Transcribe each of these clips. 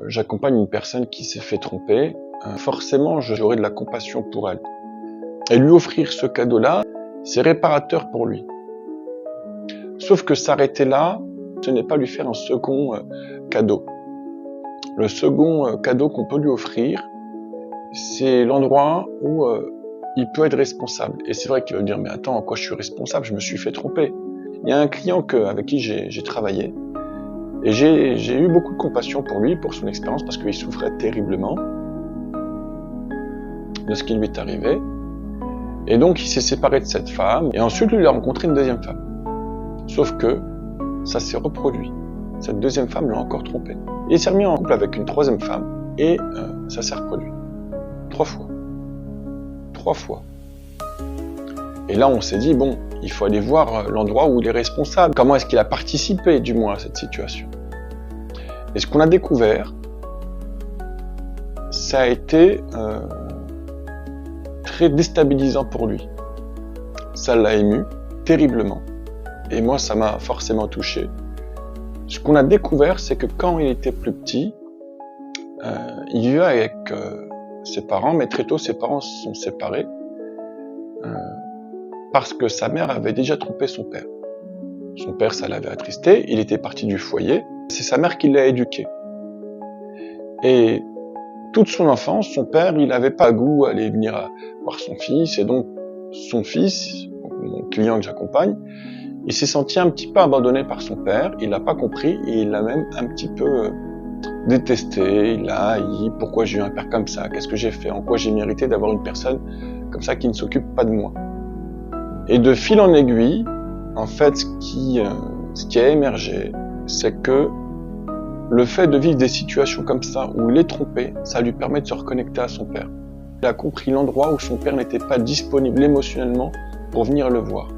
j'accompagne une personne qui s'est fait tromper, forcément j'aurai de la compassion pour elle. Et lui offrir ce cadeau-là, c'est réparateur pour lui. Sauf que s'arrêter là, ce n'est pas lui faire un second cadeau. Le second cadeau qu'on peut lui offrir, c'est l'endroit où il peut être responsable. Et c'est vrai qu'il va me dire, mais attends, en quoi je suis responsable? Je me suis fait tromper. Il y a un client avec qui j'ai travaillé, et j'ai eu beaucoup de compassion pour lui, pour son expérience, parce qu'il souffrait terriblement de ce qui lui est arrivé. Et donc il s'est séparé de cette femme, et ensuite lui il a rencontré une deuxième femme. Sauf que ça s'est reproduit. Cette deuxième femme l'a encore trompé. Et il s'est remis en couple avec une troisième femme, et ça s'est reproduit. 3 fois. 3 fois. Et là on s'est dit, bon, il faut aller voir l'endroit où il est responsable. Comment est-ce qu'il a participé, du moins, à cette situation? Et ce qu'on a découvert, ça a été très déstabilisant pour lui. Ça l'a ému terriblement. Et moi, ça m'a forcément touché. Ce qu'on a découvert, c'est que quand il était plus petit, il vivait avec ses parents, mais très tôt, ses parents se sont séparés parce que sa mère avait déjà trompé son père. Son père, ça l'avait attristé, il était parti du foyer. C'est sa mère qui l'a éduqué. Et toute son enfance, son père, il n'avait pas goût à aller venir voir son fils, et donc son fils, mon client que j'accompagne, il s'est senti un petit peu abandonné par son père, il l'a pas compris, et il l'a même un petit peu détesté, il a haï, pourquoi j'ai eu un père comme ça, qu'est-ce que j'ai fait, en quoi j'ai mérité d'avoir une personne comme ça qui ne s'occupe pas de moi. Et de fil en aiguille, en fait, ce qui a émergé, c'est que le fait de vivre des situations comme ça, où il est trompé, ça lui permet de se reconnecter à son père. Il a compris l'endroit où son père n'était pas disponible émotionnellement pour venir le voir.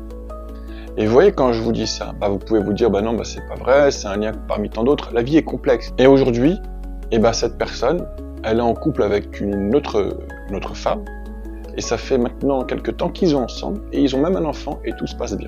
Et vous voyez, quand je vous dis ça, vous pouvez vous dire, non, c'est pas vrai, c'est un lien parmi tant d'autres. La vie est complexe. Et aujourd'hui, cette personne, elle est en couple avec une autre femme, et ça fait maintenant quelque temps qu'ils sont ensemble, et ils ont même un enfant, et tout se passe bien.